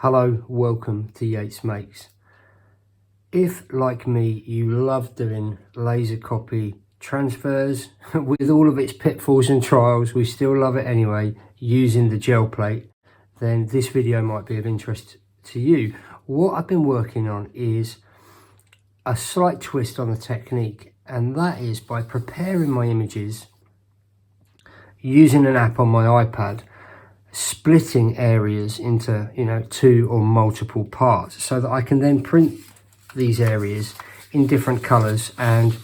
Hello, welcome to Yates Makes. If, like me, you love doing laser copy transfers with all of its pitfalls and trials, we still love it anyway, using the gel plate, then this video might be of interest to you. What I've been working on is a slight twist on the technique, and that is by preparing my images using an app on my iPad, splitting areas into two or multiple parts so that I can then print these areas in different colors and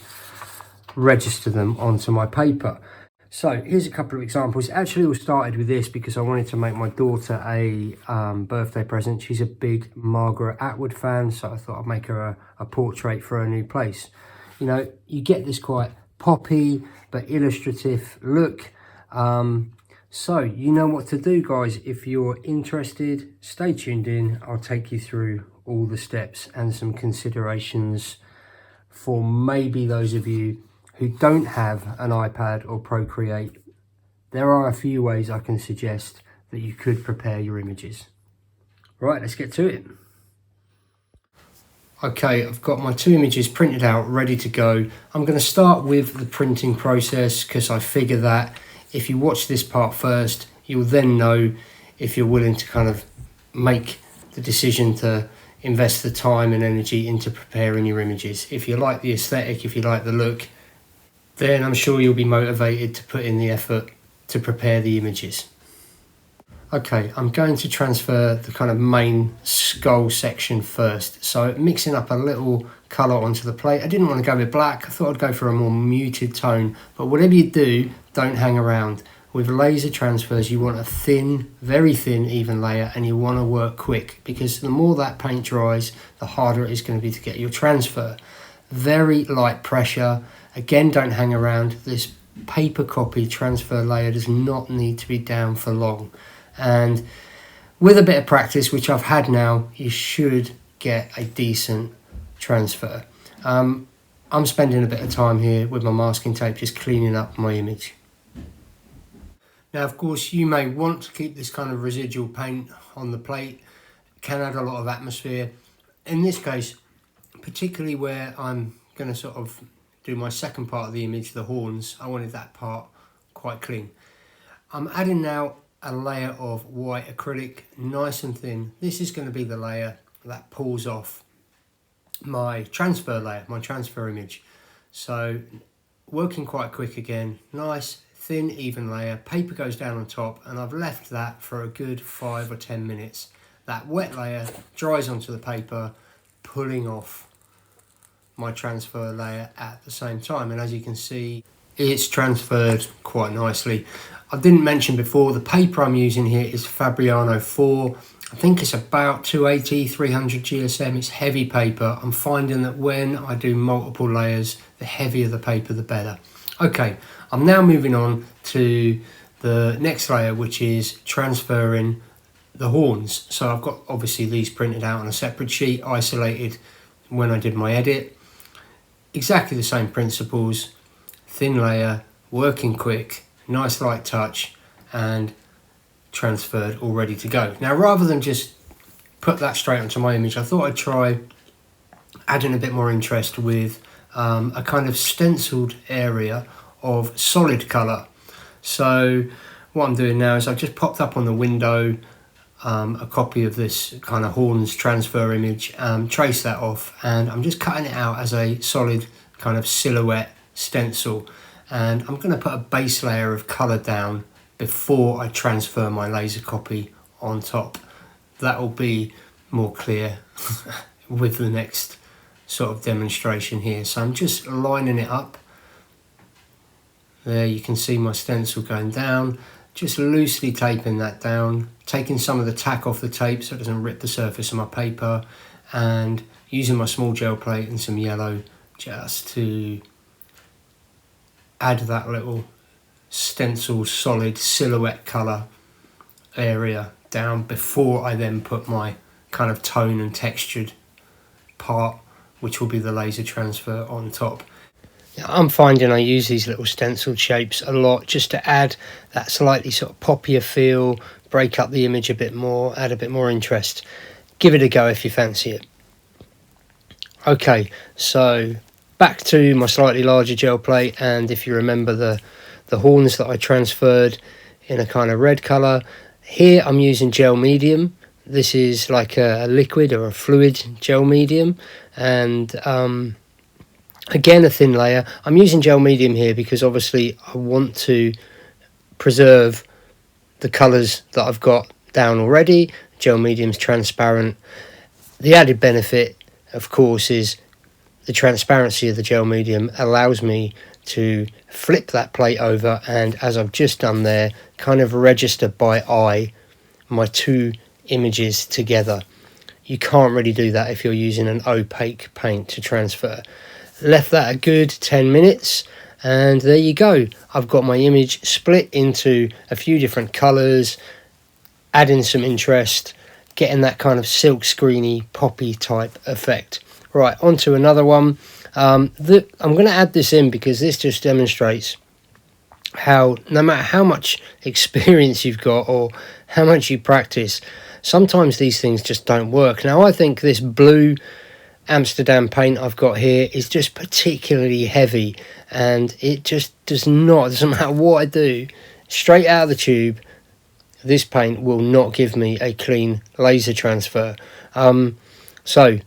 register them onto my paper. So here's a couple of examples. It actually all started with this because I wanted to make my daughter a birthday present. She's a big Margaret Atwood fan, so I thought I'd make her a portrait for her new place. You get this quite poppy but illustrative look. So you know what to do, guys. If you're interested, stay tuned in. I'll take you through all the steps and some considerations for maybe those of you who don't have an iPad or Procreate. There are a few ways I can suggest that you could prepare your images. Right, let's get to it. Okay, I've got my two images printed out, ready to go. I'm going to start with the printing process because I figure that if you watch this part first, you'll then know if you're willing to kind of make the decision to invest the time and energy into preparing your images. If you like the aesthetic, if you like the look, then I'm sure you'll be motivated to put in the effort to prepare the images. Okay, I'm going to transfer the kind of main skull section first. So mixing up a little colour onto the plate. I didn't want to go with black. I thought I'd go for a more muted tone. But whatever you do, don't hang around. With laser transfers, you want a thin, very thin, even layer, and you want to work quick because the more that paint dries, the harder it is going to be to get your transfer. Very light pressure. Again, don't hang around. This paper copy transfer layer does not need to be down for long. And with a bit of practice, which I've had now, you should get a decent transfer. I'm spending a bit of time here with my masking tape just cleaning up my image. Now, of course, you may want to keep this kind of residual paint on the plate. It can add a lot of atmosphere. In this case, particularly where I'm going to sort of do my second part of the image, the horns, I wanted that part quite clean. I'm adding now a layer of white acrylic, nice and thin. This is going to be the layer that pulls off my transfer layer, my transfer image. So working quite quick again, nice, thin, even layer. Paper goes down on top, and I've left that for a good 5 or 10 minutes. That wet layer dries onto the paper, pulling off my transfer layer at the same time. And as you can see, it's transferred quite nicely. I didn't mention before, the paper I'm using here is Fabriano 4. I think it's about 280, 300 GSM. It's heavy paper. I'm finding that when I do multiple layers, the heavier the paper, the better. Okay, I'm now moving on to the next layer, which is transferring the horns. So I've got obviously these printed out on a separate sheet, isolated when I did my edit. Exactly the same principles, thin layer, working quick, nice light touch, and transferred, all ready to go. Now, rather than just put that straight onto my image, I thought I'd try adding a bit more interest with a kind of stenciled area of solid colour. So what I'm doing now is I've just popped up on the window a copy of this kind of horns transfer image, trace that off, and I'm just cutting it out as a solid kind of silhouette stencil. And I'm going to put a base layer of colour down before I transfer my laser copy on top. That will be more clear with the next sort of demonstration here. So I'm just lining it up. There you can see my stencil going down, just loosely taping that down, taking some of the tack off the tape so it doesn't rip the surface of my paper, and using my small gel plate and some yellow just to add that little stencil solid silhouette colour area down before I then put my kind of tone and textured part, which will be the laser transfer, on top. I'm finding I use these little stenciled shapes a lot just to add that slightly sort of poppier feel, break up the image a bit more, add a bit more interest. Give it a go if you fancy it. Okay, so back to my slightly larger gel plate, and if you remember the horns that I transferred in a kind of red colour, here I'm using gel medium. This is like a liquid or a fluid gel medium, and again a thin layer. I'm using gel medium here because obviously I want to preserve the colours that I've got down already. Gel medium's transparent. The added benefit, of course, is the transparency of the gel medium allows me to flip that plate over, and as I've just done there, kind of register by eye my two images together. You can't really do that if you're using an opaque paint to transfer. Left that a good 10 minutes, and there you go. I've got my image split into a few different colours, adding some interest, getting that kind of silk screeny poppy type effect. Right, on to another one. I'm going to add this in because this just demonstrates how no matter how much experience you've got or how much you practice, sometimes these things just don't work. Now I think this blue Amsterdam paint I've got here is just particularly heavy, and it just doesn't matter what I do, straight out of the tube, this paint will not give me a clean laser transfer. So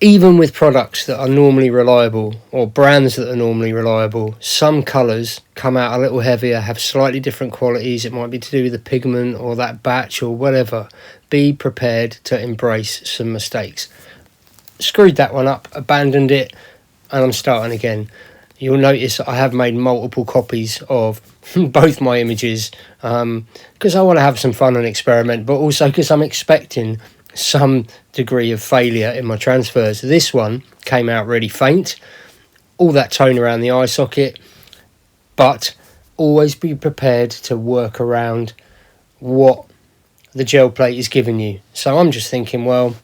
even with products that are normally reliable, or brands that are normally reliable, some colours come out a little heavier, have slightly different qualities. It might be to do with the pigment or that batch or whatever. Be prepared to embrace some mistakes. Screwed that one up, abandoned it, and I'm starting again. You'll notice I have made multiple copies of both my images because I want to have some fun and experiment, but also because I'm expecting some degree of failure in my transfers. This one came out really faint, all that tone around the eye socket, but always be prepared to work around what the gel plate is giving you. So I'm just thinking, well,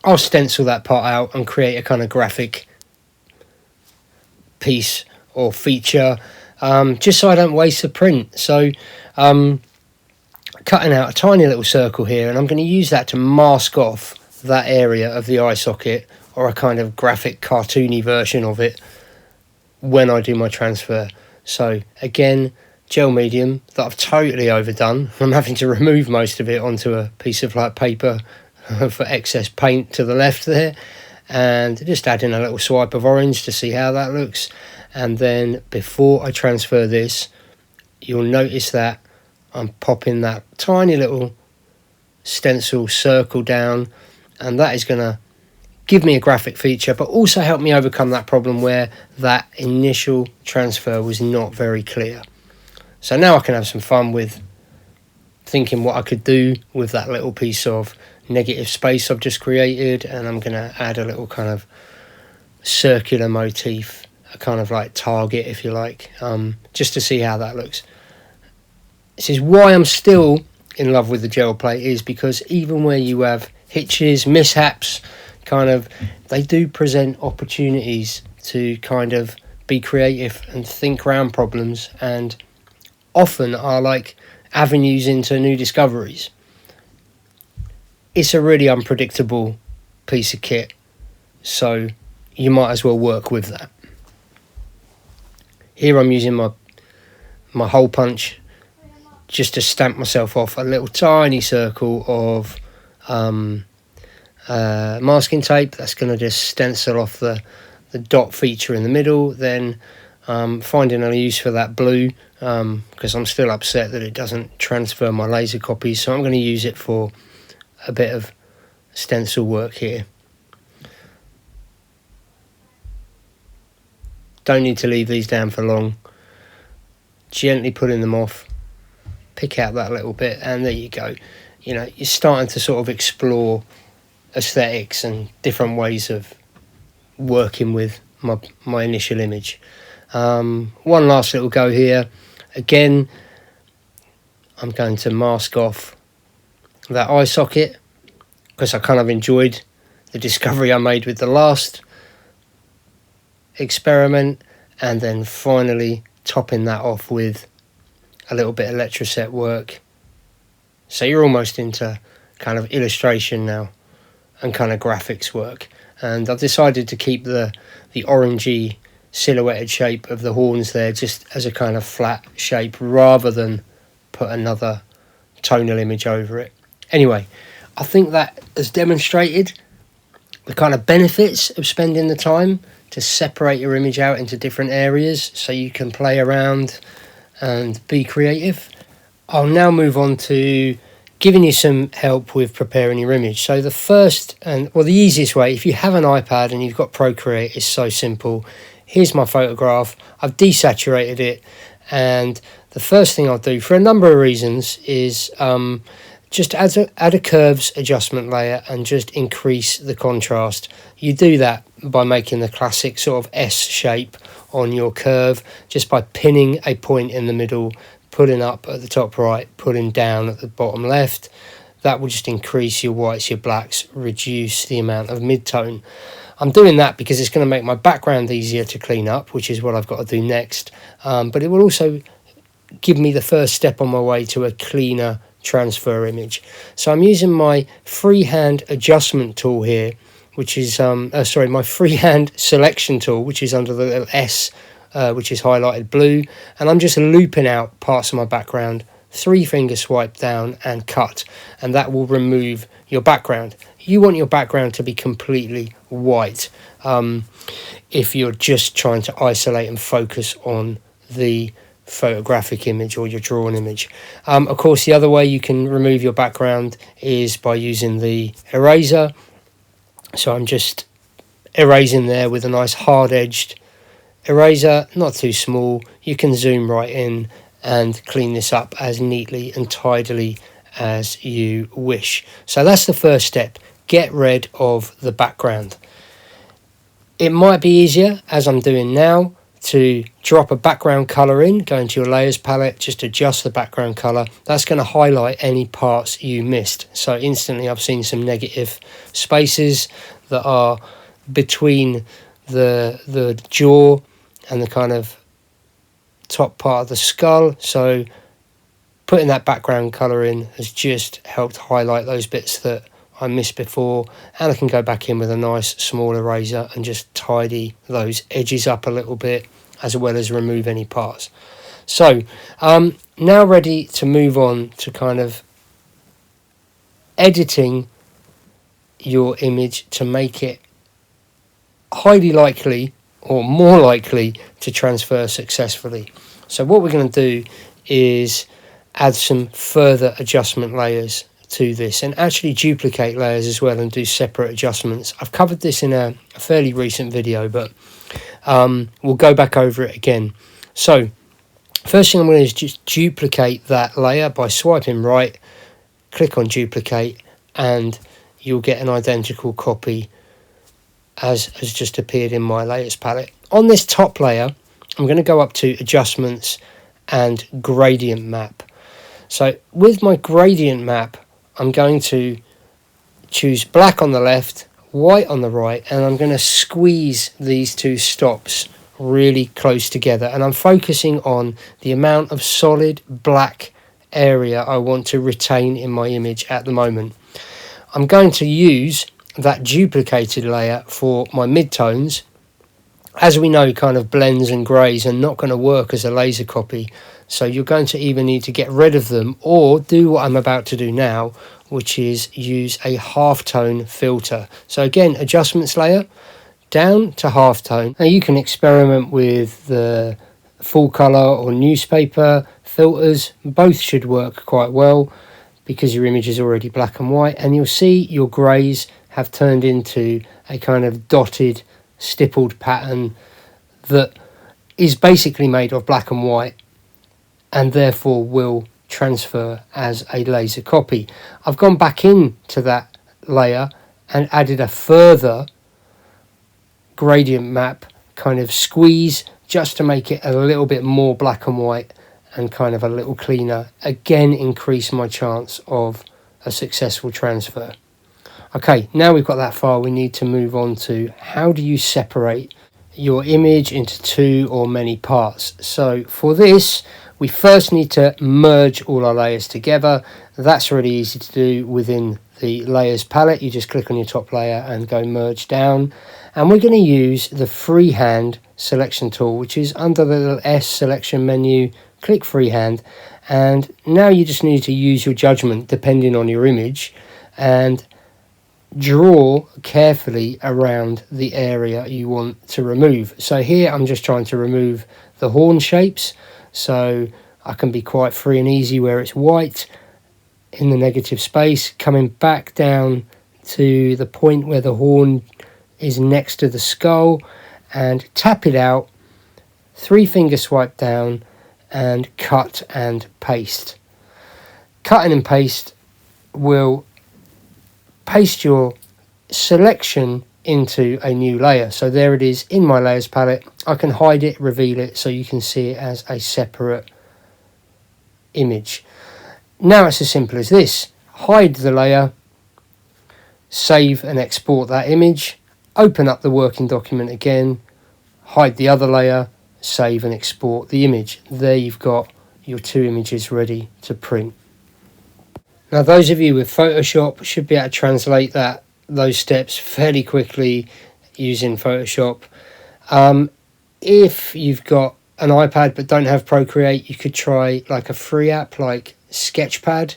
I'll stencil that part out and create a kind of graphic piece or feature, just so I don't waste the print. So cutting out a tiny little circle here, and I'm going to use that to mask off that area of the eye socket, or a kind of graphic cartoony version of it when I do my transfer. So again, gel medium that I've totally overdone. I'm having to remove most of it onto a piece of like paper for excess paint to the left there, and just adding a little swipe of orange to see how that looks. And then before I transfer this, you'll notice that I'm popping that tiny little stencil circle down, and that is going to give me a graphic feature, but also help me overcome that problem where that initial transfer was not very clear. So now I can have some fun with thinking what I could do with that little piece of negative space I've just created, and I'm going to add a little kind of circular motif, a kind of like target if you like, just to see how that looks. This is why I'm still in love with the gel plate, is because even where you have hitches, mishaps, kind of, they do present opportunities to kind of be creative and think around problems, and often are like avenues into new discoveries. It's a really unpredictable piece of kit, so you might as well work with that. Here I'm using my hole punch just to stamp myself off a little tiny circle of masking tape. That's going to just stencil off the dot feature in the middle. Then finding a use for that blue, because I'm still upset that it doesn't transfer my laser copies, so I'm going to use it for a bit of stencil work here. Don't need to leave these down for long. Gently pulling them off, pick out that little bit, and there you go. You know, you're starting to sort of explore aesthetics and different ways of working with my initial image. One last little go here. Again, I'm going to mask off that eye socket because I kind of enjoyed the discovery I made with the last experiment, and then finally topping that off with a little bit of Letraset work. So you're almost into kind of illustration now and kind of graphics work. And I've decided to keep the orangey silhouetted shape of the horns there just as a kind of flat shape rather than put another tonal image over it. Anyway, I think that has demonstrated the kind of benefits of spending the time to separate your image out into different areas so you can play around and be creative. I'll now move on to giving you some help with preparing your image. So the first and the easiest way, if you have an iPad and you've got Procreate, is so simple. Here's my photograph. I've desaturated it, and the first thing I'll do for a number of reasons is just add a curves adjustment layer and just increase the contrast. You do that by making the classic sort of S shape on your curve, just by pinning a point in the middle, pulling up at the top right, pulling down at the bottom left. That will just increase your whites, your blacks, reduce the amount of mid-tone. I'm doing that because it's going to make my background easier to clean up, which is what I've got to do next. But it will also give me the first step on my way to a cleaner transfer image. So I'm using my freehand adjustment tool here, which is my freehand selection tool, which is under the little S, which is highlighted blue, and I'm just looping out parts of my background, 3-finger swipe down and cut, and that will remove your background. You want your background to be completely white if you're just trying to isolate and focus on the photographic image or your drawn image. Of course, the other way you can remove your background is by using the eraser. So I'm just erasing there with a nice hard-edged eraser, not too small. You can zoom right in and clean this up as neatly and tidily as you wish. So that's the first step. Get rid of the background. It might be easier, as I'm doing now, to drop a background color in, go into your layers palette, just adjust the background color. That's going to highlight any parts you missed. So instantly I've seen some negative spaces that are between the jaw and the kind of top part of the skull. So putting that background color in has just helped highlight those bits that I missed before, and I can go back in with a nice small eraser and just tidy those edges up a little bit, as well as remove any parts. So now ready to move on to kind of editing your image to make it highly likely or more likely to transfer successfully. So what we're going to do is add some further adjustment layers to this, and actually duplicate layers as well and do separate adjustments. I've covered this in a fairly recent video, but we'll go back over it again. So first thing I'm going to do is just duplicate that layer by swiping right, click on duplicate, and you'll get an identical copy as has just appeared in my layers palette. On this top layer, I'm going to go up to adjustments and gradient map. So with my gradient map, I'm going to choose black on the left, white on the right, and I'm going to squeeze these two stops really close together, and I'm focusing on the amount of solid black area I want to retain in my image at the moment. I'm going to use that duplicated layer for my midtones. As we know, kind of blends and greys are not going to work as a laser copy, so you're going to either need to get rid of them or do what I'm about to do now, which is use a halftone filter. So again, adjustments layer, down to halftone. Now you can experiment with the full color or newspaper filters. Both should work quite well because your image is already black and white, and you'll see your greys have turned into a kind of dotted, stippled pattern that is basically made of black and white and therefore will transfer as a laser copy. I've gone back into that layer and added a further gradient map kind of squeeze just to make it a little bit more black and white and kind of a little cleaner. Again, increase my chance of a successful transfer. Okay, now we've got that far, we need to move on to how do you separate your image into two or many parts. So for this, we first need to merge all our layers together. That's really easy to do within the layers palette. You just click on your top layer and go merge down. And we're going to use the freehand selection tool, which is under the little S selection menu. Click freehand, and now you just need to use your judgment depending on your image and draw carefully around the area you want to remove. So here I'm just trying to remove the horn shapes, so I can be quite free and easy where it's white in the negative space, coming back down to the point where the horn is next to the skull, and tap it out, 3-finger swipe down, and cut and paste. Cutting and paste will paste your selection into a new layer. So there it is in my layers palette. I can hide it, reveal it, so you can see it as a separate image. Now it's as simple as this. Hide the layer, save and export that image, open up the working document again, hide the other layer, save and export the image. There you've got your two images ready to print. Now those of you with Photoshop should be able to translate those steps fairly quickly using Photoshop. If you've got an iPad but don't have Procreate, you could try like a free app like Sketchpad.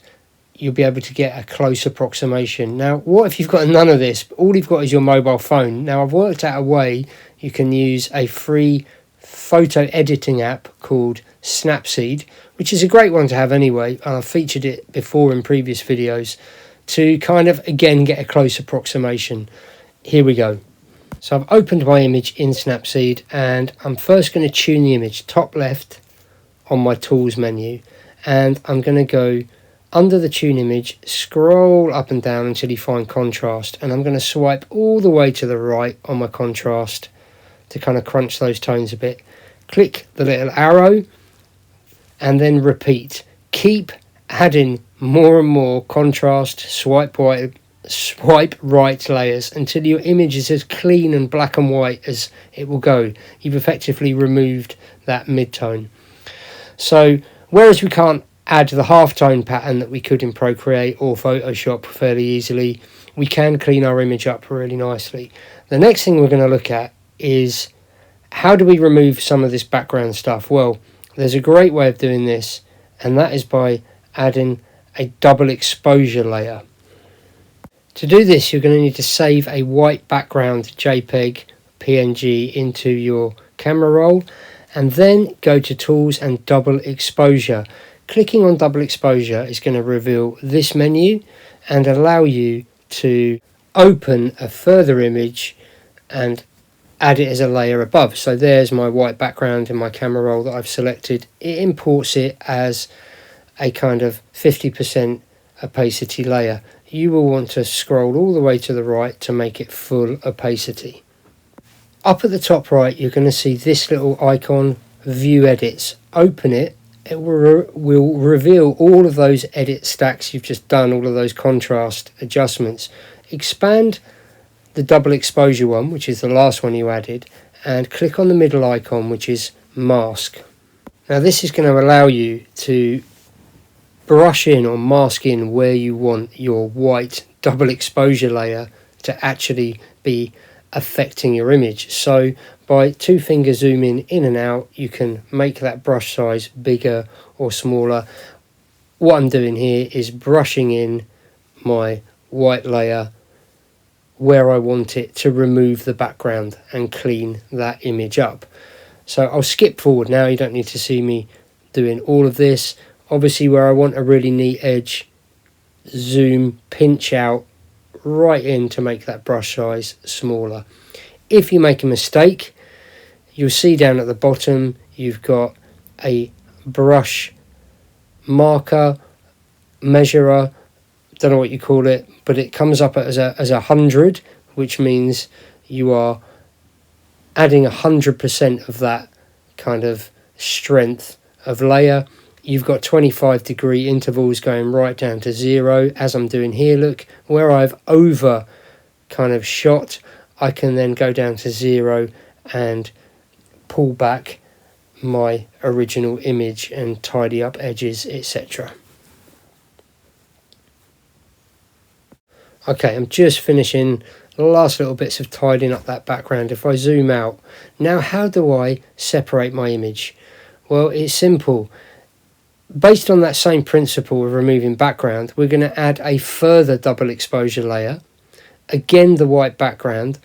You'll be able to get a close approximation. Now what if you've got none of this, but all you've got is your mobile phone? Now I've worked out a way you can use a free photo editing app called Snapseed, which is a great one to have anyway, and I've featured it before in previous videos, to kind of again get a close approximation. Here we go. So I've opened my image in Snapseed, and I'm first going to tune the image top left on my tools menu, and I'm going to go under the tune image, scroll up and down until you find contrast, and I'm going to swipe all the way to the right on my contrast to kind of crunch those tones a bit. Click the little arrow and then repeat. Keep adding more and more contrast, swipe right layers until your image is as clean and black and white as it will go. You've effectively removed that mid-tone. So whereas we can't add the half-tone pattern that we could in Procreate or Photoshop fairly easily, we can clean our image up really nicely. The next thing we're going to look at is how do we remove some of this background stuff? Well, there's a great way of doing this, and that is by adding a double exposure layer. To do this, you're going to need to save a white background JPEG PNG into your camera roll, and then go to Tools and Double Exposure. Clicking on Double Exposure is going to reveal this menu and allow you to open a further image and add it as a layer above. So there's my white background in my camera roll that I've selected. It imports it as a kind of 50% opacity layer. You will want to scroll all the way to the right to make it full opacity. Up at the top right, you're going to see this little icon, View Edits. Open it. It will reveal all of those edit stacks you've just done, all of those contrast adjustments. Expand the double exposure one, which is the last one you added, and click on the middle icon, which is Mask. Now this is going to allow you to brush in or mask in where you want your white double exposure layer to actually be affecting your image. So by 2-finger zooming in and out, you can make that brush size bigger or smaller. What I'm doing here is brushing in my white layer where I want it to remove the background and clean that image up. So I'll skip forward now. You don't need to see me doing all of this. Obviously where I want a really neat edge, zoom, pinch out right in to make that brush size smaller. If you make a mistake, you'll see down at the bottom you've got a brush marker, measurer, don't know what you call it, but it comes up as 100, which means you are adding 100% of that kind of strength of layer. You've got 25-degree intervals going right down to 0, as I'm doing here. Look, where I've over kind of shot, I can then go down to 0 and pull back my original image and tidy up edges, etc. Okay, I'm just finishing the last little bits of tidying up that background. If I zoom out, now how do I separate my image? Well, it's simple. Based on that same principle of removing background, we're going to add a further double exposure layer. Again, the white background.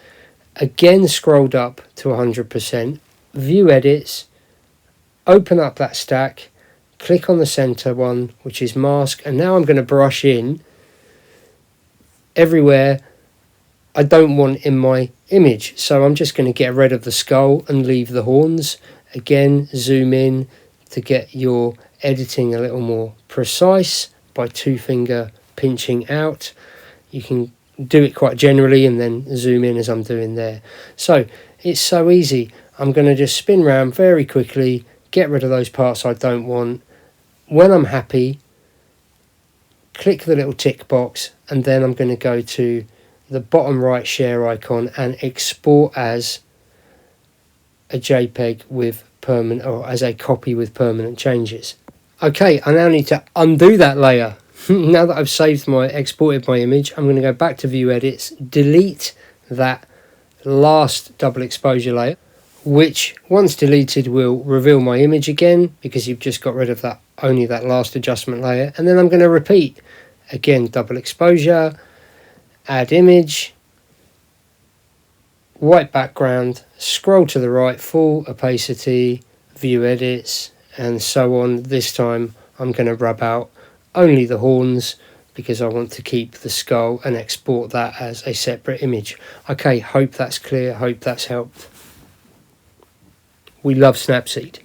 Again, scrolled up to 100%. View edits. Open up that stack. Click on the center one, which is mask. And now I'm going to brush in everywhere I don't want in my image. So I'm just going to get rid of the skull and leave the horns. Again, zoom in to get your editing a little more precise by 2-finger pinching out. You can do it quite generally and then zoom in as I'm doing there. So it's so easy. I'm going to just spin round very quickly, get rid of those parts I don't want. When I'm happy, click the little tick box, and then I'm going to go to the bottom right share icon and export as a JPEG with permanent, or as a copy with permanent changes. Okay, I now need to undo that layer. Now that I've exported my image, I'm going to go back to view edits, delete that last double exposure layer, which once deleted will reveal my image again because you've just got rid of that, only that last adjustment layer. And then I'm going to repeat again, double exposure, add image, white background, scroll to the right, full opacity, view edits, and so on. This time I'm going to rub out only the horns because I want to keep the skull and export that as a separate image. Okay, hope that's clear, hope that's helped. We love Snapseed.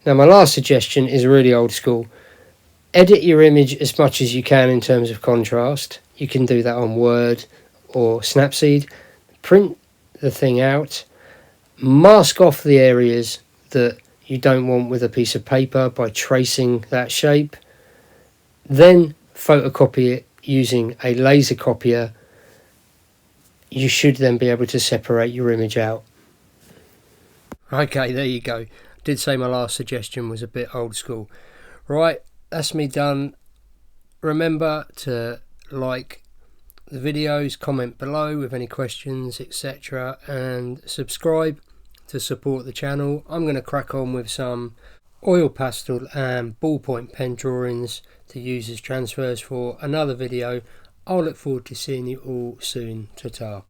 Now my last suggestion is really old school. Edit your image as much as you can in terms of contrast. You can do that on Word or Snapseed. Print the thing out, mask off the areas that you don't want with a piece of paper by tracing that shape, then photocopy it using a laser copier. You should then be able to separate your image out. Okay, there you go. Did say my last suggestion was a bit old school. Right, that's me done. Remember to like the videos, comment below with any questions, etc., and subscribe to support the channel. I'm going to crack on with some oil pastel and ballpoint pen drawings to use as transfers for another video. I'll look forward to seeing you all soon. Ta-ta.